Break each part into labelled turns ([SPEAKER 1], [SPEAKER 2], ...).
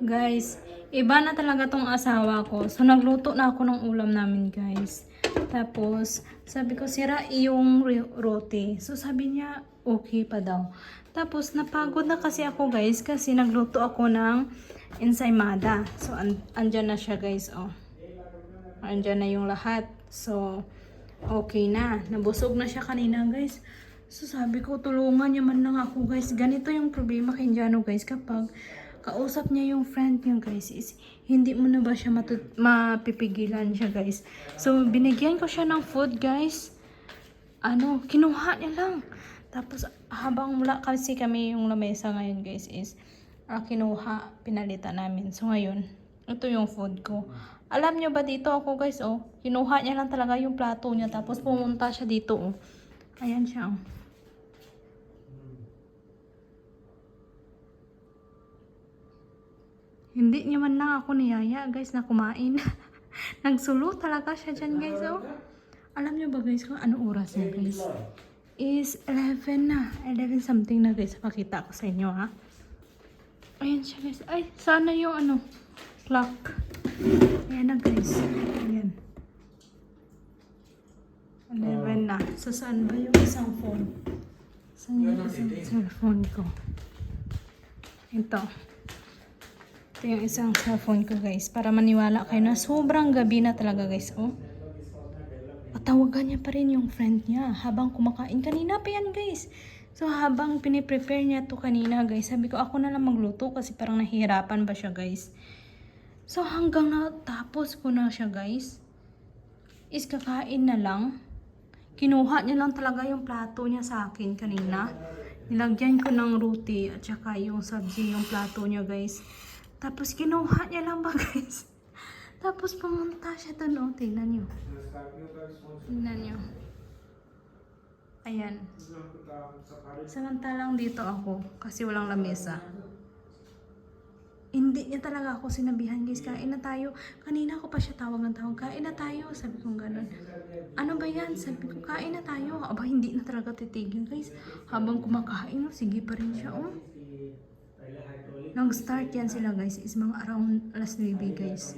[SPEAKER 1] Guys, iba na talaga tong asawa ko. So, nagluto na ako ng ulam namin, guys. Tapos, sabi ko, sira yung roti. So, sabi niya, okay pa daw. Tapos, napagod na kasi ako, guys, kasi nagluto ako ng ensaymada. So, andyan na siya, guys, oh. Andyan na yung lahat. So, okay na. Nabusog na siya kanina, guys. So, sabi ko, tulungan niya man lang ako, guys. Ganito yung problema kay Jano, guys. Kapag kausap niya yung friend niya, guys, is hindi mo na ba siya mapipigilan siya, guys. So, binigyan ko siya ng food, guys. Kinuha niya lang. Tapos, habang wala kasi kami yung lamesa ngayon, guys, is kinuha, pinalitan namin. So, ngayon, ito yung food ko. Alam nyo ba dito ako, guys, oh, kinuha niya lang talaga yung plato niya. Tapos, pumunta siya dito, oh. Ayan siya, oh. Hindi niya man lang ako niyaya, guys, na kumain. Nagsulo talaga siya dyan, guys, oh. Alam niyo ba, guys, kung ano oras na, guys? Is 11 na. 11 something na, guys. Pakita ko sa inyo, ha. Ayan siya, guys. Ay, sana yung clock. Ayan na, guys. Ayan. 11 na. So, saan ba yung isang phone? Saan yung isang cellphone ko? Ito. Ito yung isang cellphone ko, guys. Para maniwala kayo na sobrang gabi na talaga, guys. Oh. Tawagan niya pa rin yung friend niya habang kumakain. Kanina pa yan, guys. So, habang piniprepare niya to kanina, guys, sabi ko, ako na lang magluto kasi parang nahihirapan ba siya, guys. So, hanggang natapos ko na siya, guys, is kakain na lang. Kinuha niya lang talaga yung plato niya sa akin kanina. Nilagyan ko ng roti at saka yung sabji, yung plato niya, guys. Tapos, kinuha niya lang ba, guys? Tapos, pumunta siya doon, oh. Tingnan niyo. Tingnan niyo. Ayan. Samantalang dito ako, kasi walang lamesa. Hindi niya talaga ako sinabihan, guys, kain na tayo. Kanina ko pa siya tawag ng tawag, kain na tayo. Sabi ko gano'n. Ano ba yan? Sabi ko, kain na tayo. Aba, hindi na talaga titigil, guys. Habang kumakain, sige pa rin siya, oh. Nag-start yan sila, guys, is mga around alas 9, guys.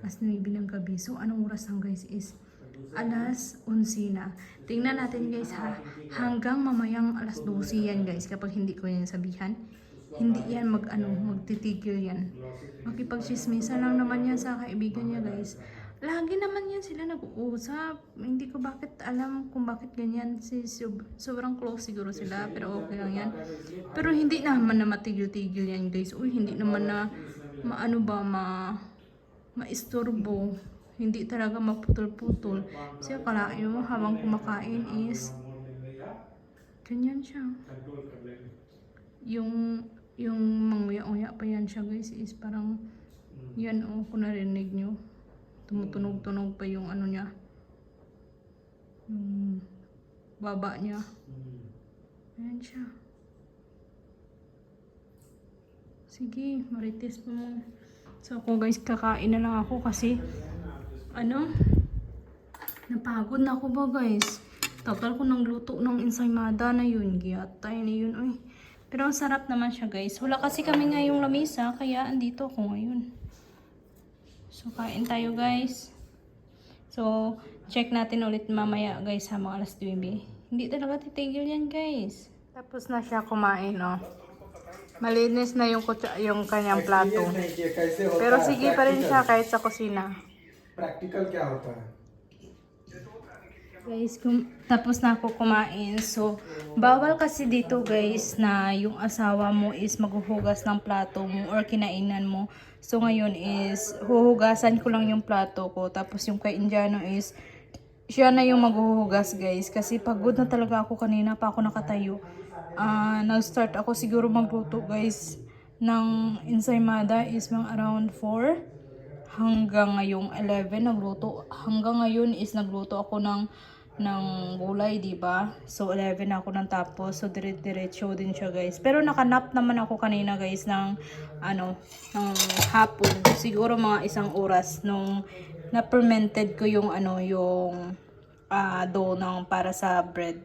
[SPEAKER 1] Alas 9 ng gabi. So, anong oras lang, guys, is alas 11 na. Tingnan natin, guys, ha. Hanggang mamayang alas 12 yan, guys, kapag hindi ko yan sabihan. Hindi yan magtitigil yan. Makipag-chismisa lang naman yan sa kaibigan niya, guys. Lagi naman yan sila nag-uusap. Hindi ko alam kung bakit ganyan. Sobrang close siguro sila, pero okay lang yan. Pero hindi naman na matigil-tigil yan, guys. Uy, hindi naman na maisturbo. Hindi talaga maputol-putol. Kasi kalain mo habang kumakain is ganyan siya. Yung manguya-uya pa yan siya, guys, is parang yan, oh, kung narinig nyo. Tumutunog-tunog pa yung niya. Yung baba niya. Ayan siya. Sige, marites pa mo. So ako, guys, kakain na lang ako kasi napagod na ako ba, guys. Tagal ko nang luto ng ensaymada na yun. Giyatay na yun, uy. Pero ang sarap naman siya, guys. Wala kasi kami ngayong lamesa, kaya andito ako ngayon. So, kain tayo, guys. So, check natin ulit mamaya, guys, sa mga alas 9. Hindi talaga titigil yan, guys. Tapos na siya kumain, oh. Malinis na yung kanyang plato. Pero sige pa rin siya kahit sa kusina.
[SPEAKER 2] Practical kya hota hai?
[SPEAKER 1] Guys, tapos na ako kumain. So, bawal kasi dito, guys, na yung asawa mo is maghuhugas ng plato mo or kinainan mo. So, ngayon is huhugasan ko lang yung plato ko. Tapos yung kay Indiano is siya na yung maghuhugas, guys. Kasi pagod na talaga ako kanina pa ako nakatayo. Nag-start ako siguro magluto, guys, ng ensaymada is mga around 4 hanggang ngayong 11 nagluto. Hanggang ngayon is nagluto ako ng gulay, di ba? So 11 ako nang tapos. So dire-diretso din siya, guys. Pero nakanap naman ako kanina, guys, ng hapon. Siguro mga 1 oras nung na-fermented ko yung yung dough para sa bread.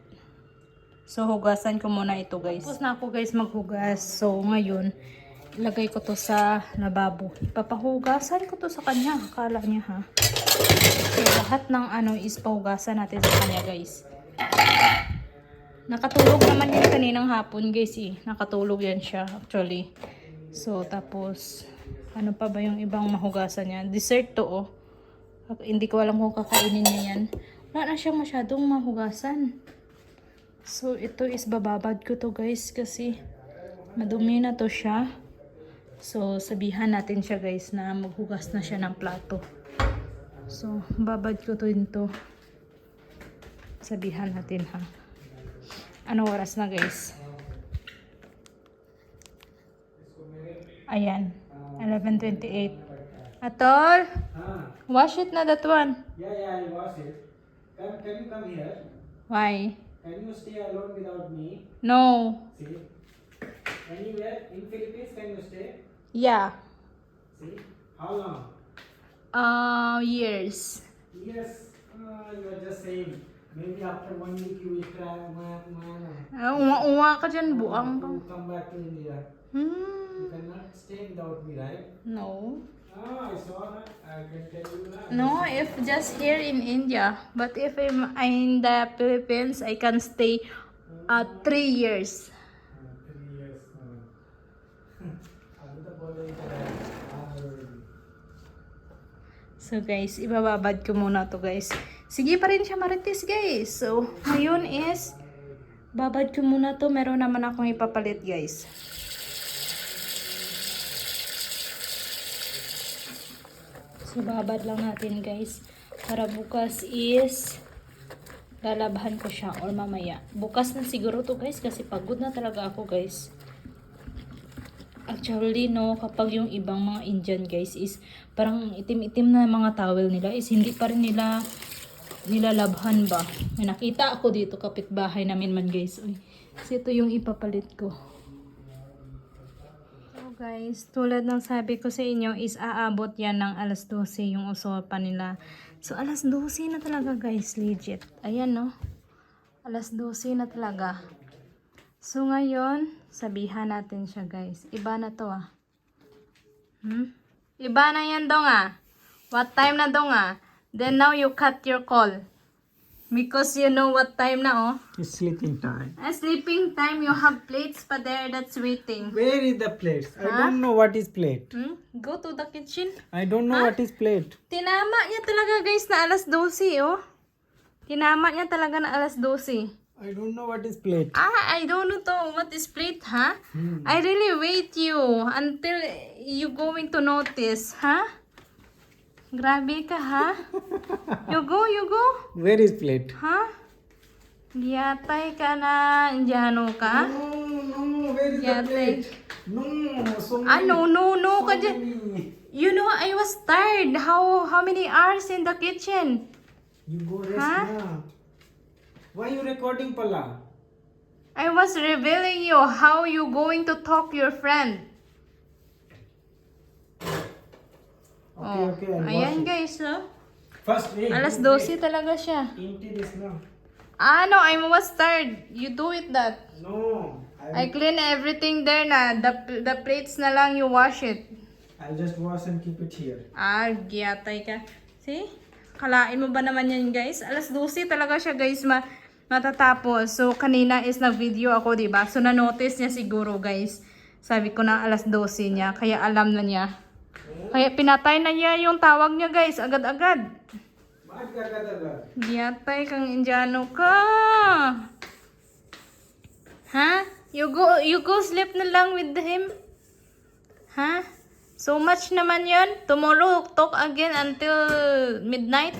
[SPEAKER 1] So hugasan ko muna ito, guys. Tapos na ako, guys, maghugas. So ngayon ilagay ko to sa lababo. Ipapahugasan ko to sa kanya. Akala niya ha. So, lahat ng ano is pahugasan natin sa kanya guys. Nakatulog naman yan kaninang hapon guys eh. Nakatulog yan siya actually. So tapos ano pa ba yung ibang mahugasan niya? Dessert to oh. Hindi ko alam kung kakainin niya yan. Wala na siyang masyadong mahugasan. So ito is bababad ko to guys kasi madumi na to siya. So sabihan natin siya guys na maghugas na siya ng plato. So babad ko to dito. Sabihan natin ha. Ano oras na guys? Ayan. 11:28. Atol! Wash it na that one.
[SPEAKER 2] Yeah, I wash it. Can you come here?
[SPEAKER 1] Why?
[SPEAKER 2] Can you stay alone without me?
[SPEAKER 1] No.
[SPEAKER 2] See? Anywhere in Philippines can you stay?
[SPEAKER 1] Yeah.
[SPEAKER 2] See? How long?
[SPEAKER 1] Years.
[SPEAKER 2] Yes. You are just saying. Maybe after 1 week you will try
[SPEAKER 1] Uwa ka dyan, buang ka.
[SPEAKER 2] to come back to India. You
[SPEAKER 1] Hmm.
[SPEAKER 2] cannot stay without me, right?
[SPEAKER 1] No.
[SPEAKER 2] I saw that. I can tell you now.
[SPEAKER 1] No, if just here in India. But if I'm in the Philippines, I can stay 3 years.
[SPEAKER 2] 3 years. अभी तो बोल रही थी
[SPEAKER 1] So guys, ibababad ko muna to guys. Sige pa rin siya marites guys. So, ngayon is babad ko muna to. Meron naman akong ipapalit guys. So, babad lang natin guys. Para bukas is lalabahan ko siya or mamaya. Bukas na siguro to guys kasi pagod na talaga ako guys. Actually, no, kapag yung ibang mga Indian guys is parang itim-itim na mga towel nila is hindi pa rin nila nilalabhan ba. May nakita ako dito kapitbahay namin man guys. Uy, kasi ito yung ipapalit ko. So guys, tulad ng sabi ko sa inyo is aabot yan ng alas 12 yung usapan nila. So alas 12 na talaga guys, legit. Ayan no. Alas 12 na talaga. So ngayon, sabihan natin siya guys. Iba na to ah. Iba na yan dong ah. What time na dong ah? Then now you cut your call. Because you know what time na oh.
[SPEAKER 2] It's sleeping time.
[SPEAKER 1] Sleeping time, you have plates pa there that's waiting.
[SPEAKER 2] Where is the plate? I don't know what is plate.
[SPEAKER 1] Go to the kitchen.
[SPEAKER 2] I don't know what is plate.
[SPEAKER 1] Tinama niya talaga guys na alas 12 oh. Tinama niya talaga na alas 12.
[SPEAKER 2] I don't know what is plate.
[SPEAKER 1] I don't know to what is plate, ha? I really wait you until you going to notice, ha? Grabe ka, ha? You go.
[SPEAKER 2] Where is plate?
[SPEAKER 1] Ha? Yatay ka na, Indiano ka?
[SPEAKER 2] No, where is
[SPEAKER 1] Yatay.
[SPEAKER 2] the plate? No, so
[SPEAKER 1] No ka dyan. You know, I was tired. How many hours in the kitchen?
[SPEAKER 2] You go rest
[SPEAKER 1] Huh?
[SPEAKER 2] now. Why you recording, Pala?
[SPEAKER 1] I was revealing you how you going to talk your friend.
[SPEAKER 2] Okay, I'll wash
[SPEAKER 1] Ayan
[SPEAKER 2] it.
[SPEAKER 1] guys, no?
[SPEAKER 2] First, wait.
[SPEAKER 1] Alas 12 talaga siya.
[SPEAKER 2] Empty this now.
[SPEAKER 1] No, I was tired. You do it that.
[SPEAKER 2] No,
[SPEAKER 1] I clean everything there na. The plates na lang you wash it.
[SPEAKER 2] I'll just wash and keep it here.
[SPEAKER 1] Giyatay ka. See? Kalain mo ba naman yan guys? Alas 12 talaga siya guys matatapos. So kanina is nag-video ako, diba? So na-notice niya siguro guys. Sabi ko na alas 12 niya. Kaya alam na niya. Kaya pinatay na niya yung tawag niya guys. Agad-agad.
[SPEAKER 2] Bakit agad-agad?
[SPEAKER 1] Giyatay kang Indiano ka. Ha? You go sleep na lang with him? Ha? So much naman yun. Tomorrow, talk again until midnight.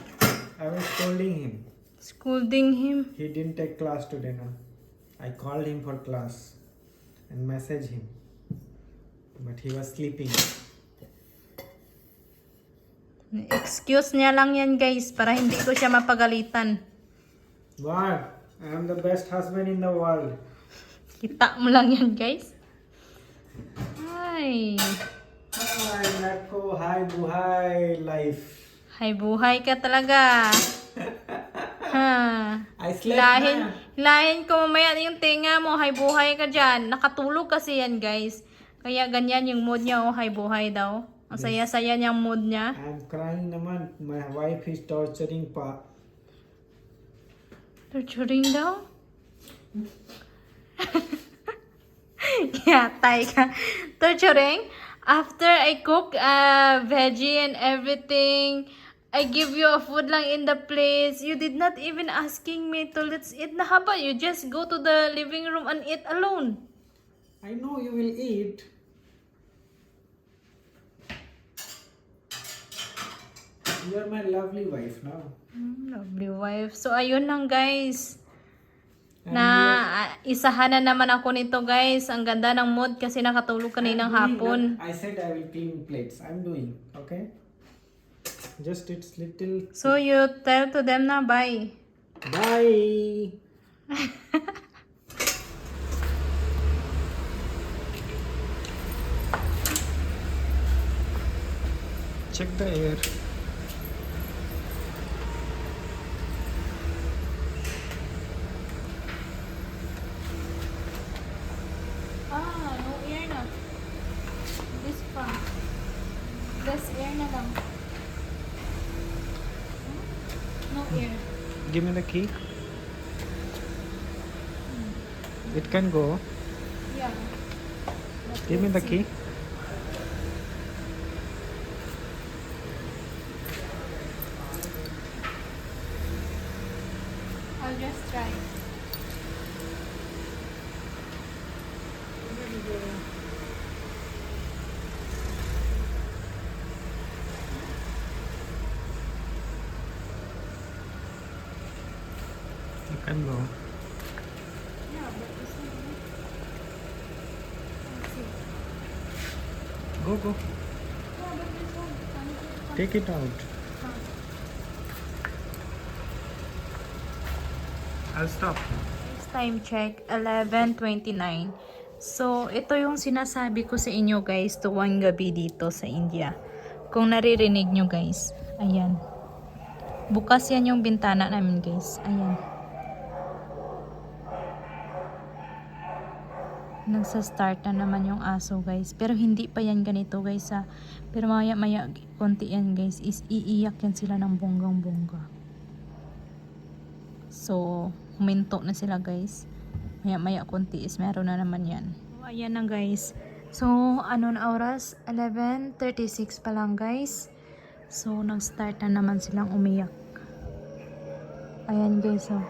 [SPEAKER 2] I was scolding him.
[SPEAKER 1] Scolding him.
[SPEAKER 2] He didn't take class today, no. I called him for class and messaged him. But he was sleeping.
[SPEAKER 1] Excuse niya lang yan guys para hindi ko siya mapagalitan.
[SPEAKER 2] What? I am the best husband in the world.
[SPEAKER 1] Kita mo lang yan guys. Ay.
[SPEAKER 2] Hi, Nako. Hi, buhay life.
[SPEAKER 1] Hay buhay ka talaga. Ha.
[SPEAKER 2] I slept na.
[SPEAKER 1] Hilahin ko mamaya yung tinga mo. Hay buhay ka dyan. Nakatulog kasi yan guys. Kaya ganyan yung mood niya, oh, hay buhay daw. Ang saya-saya niyang mood niya.
[SPEAKER 2] I'm crying naman. My wife is torturing pa.
[SPEAKER 1] Torturing daw? Yatay ka. Torturing? After I cook veggie and everything, I give you a food lang in the place. You did not even asking me to let's eat na. How about you just go to the living room and eat alone?
[SPEAKER 2] I know you will eat. You are my lovely wife now.
[SPEAKER 1] Lovely wife. So, ayun lang guys.
[SPEAKER 2] And
[SPEAKER 1] Isahan na naman ako nito guys. Ang ganda ng mood kasi nakatulog kaninang
[SPEAKER 2] I'm doing
[SPEAKER 1] hapon.
[SPEAKER 2] that. I said I will clean plates. I'm doing. Okay? Just it's little.
[SPEAKER 1] So, you tell to them na bye.
[SPEAKER 2] Bye. Check the air.
[SPEAKER 1] No air na. This pa. This air na lang. No air.
[SPEAKER 2] Give me the key. It can go.
[SPEAKER 1] Yeah.
[SPEAKER 2] Give me the key.
[SPEAKER 1] I'll just try.
[SPEAKER 2] It can go.
[SPEAKER 1] Yeah, but this one. Let's see.
[SPEAKER 2] Go, go.
[SPEAKER 1] Yeah, but this one.
[SPEAKER 2] Take it out. I'll stop.
[SPEAKER 1] Time check, 11:29. So, ito yung sinasabi ko sa inyo guys tuwang gabi dito sa India. Kung naririnig nyo guys, ayan. Bukas yan yung bintana namin guys. Ayan. Nagsa-start na naman yung aso guys. Pero hindi pa yan ganito guys ha. Pero maya konti yan guys. Is iiyak yan sila ng bonggang-bongga. So, huminto na sila guys. Maya konti is meron na naman yan. So, ayan na guys. So, ano na oras? 11:36 pa lang guys. So, nag-start na naman silang umiyak. Ayan guys oh.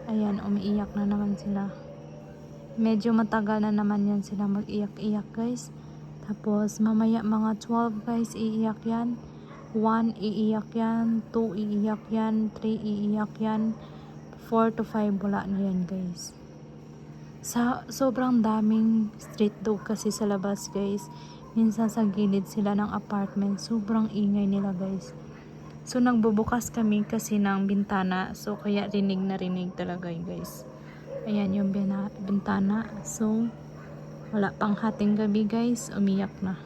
[SPEAKER 1] Ayan, umiiyak na naman sila. Medyo matagal na naman yan sila mag-iyak-iyak guys. Tapos, mamaya mga 12 guys, iiyak yan. 1 iiyak yan, 2 iiyak yan, 3 iiyak yan, 4 to 5 wala na yan guys. Sobrang daming street dog kasi sa labas guys. Minsan sa gilid sila ng apartment, sobrang ingay nila guys. So nagbubukas kami kasi ng bintana, so kaya rinig na rinig talaga guys. Ayan yung bintana, so wala pang hating gabi guys, umiyak na.